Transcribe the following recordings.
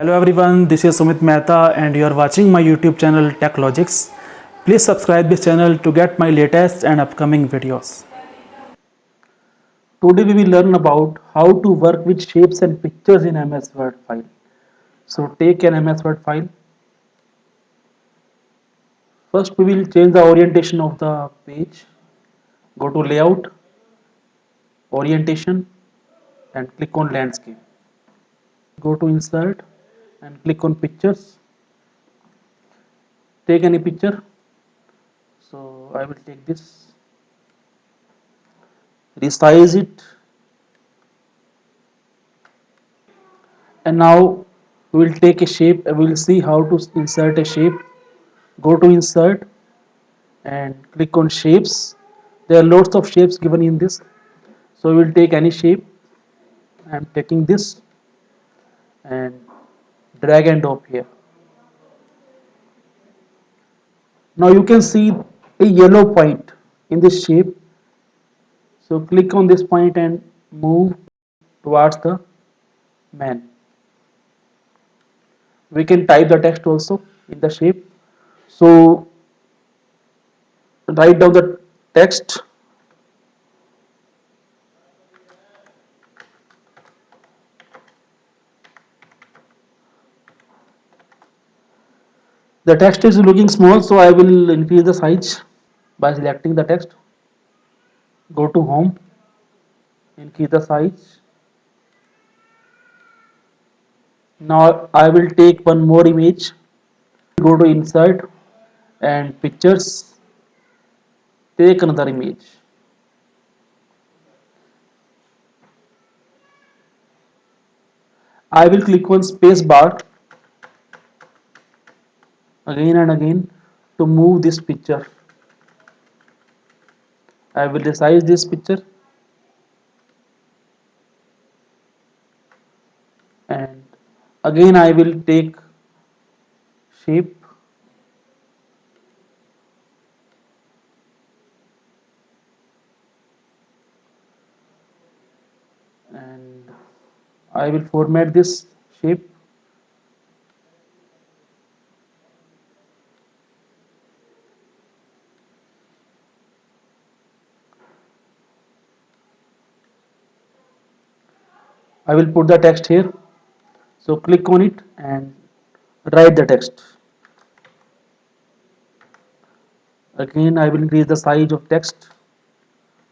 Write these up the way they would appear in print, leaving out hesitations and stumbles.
Hello everyone, this is Sumit Mehta and you are watching my YouTube channel TechLogics. Please subscribe this channel to get my latest and upcoming videos. Today we will learn about how to work with shapes and pictures in MS Word file. So take an MS Word file. First we will change the orientation of the page. Go to Layout, Orientation and click on Landscape. Go to Insert and click on Pictures. Take any picture. So I will take this. Resize it. And now we will take a shape. We will see how to insert a shape. Go to Insert and click on Shapes. There are lots of shapes given in this. So we will take any shape. I am taking this and drag and drop here. Now you can see a yellow point in this shape. So click on this point and move towards the man. We can type the text also in the shape. So write down the text. The text is looking small, so I will increase the size by selecting the text. Go to Home, increase the size. Now I will take one more image. Go to Insert and Pictures. Take another image. I will click on space bar again and again to move this picture. I will resize this picture and again I will take shape and I will format this shape. I will put the text here. So click on it and write the text. Again I will increase the size of text.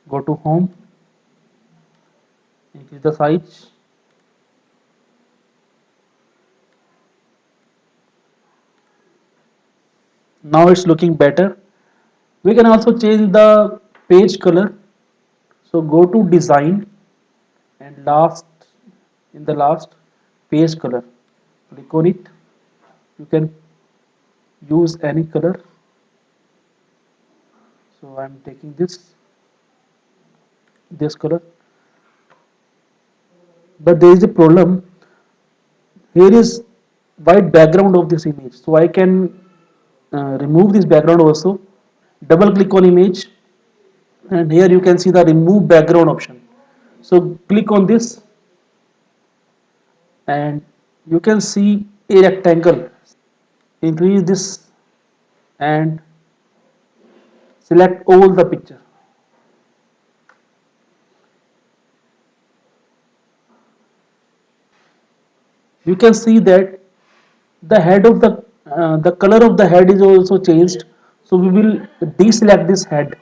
Go to Home, increase the size. Now it's looking better. We can also change the page color. So go to Design and last page color. Click on it. You can use any color. So I'm taking this color. But there is a problem. Here is white background of this image. So I can remove this background also. Double click on image and here you can see the remove background option. So click on this and you can see a rectangle. Increase this and select all the picture. You can see that the head of the color of the head is also changed. So we will deselect this head.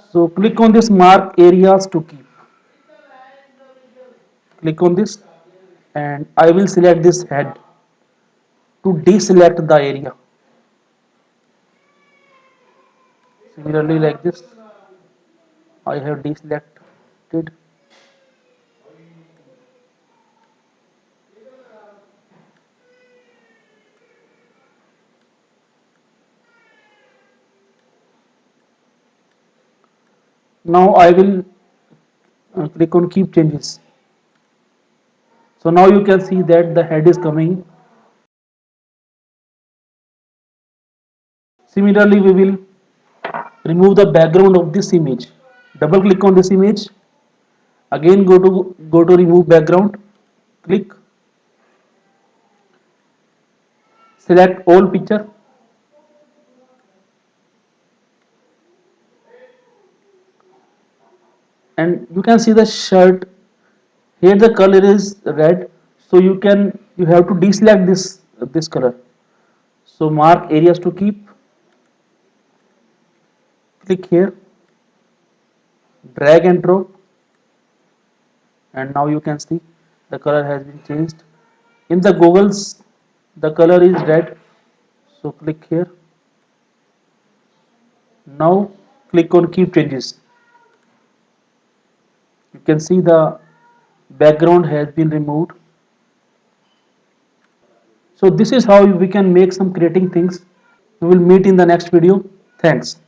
So click on this mark areas to keep. Click on this and I will select this head to deselect the area. Similarly like this I have deselected. Now I will click on keep changes. So now you can see that the head is coming. Similarly we will remove the background of this image. Double click on this image. Again go to remove background. Click select all picture, and you can see the shirt. Here the color is red, so you have to deselect this color. So mark areas to keep, click here, drag and drop, and now you can see the color has been changed. In the goggles, the color is red, so click here. Now click on keep changes. You can see the background has been removed. So this is how we can make some creating things. We will meet in the next video. Thanks.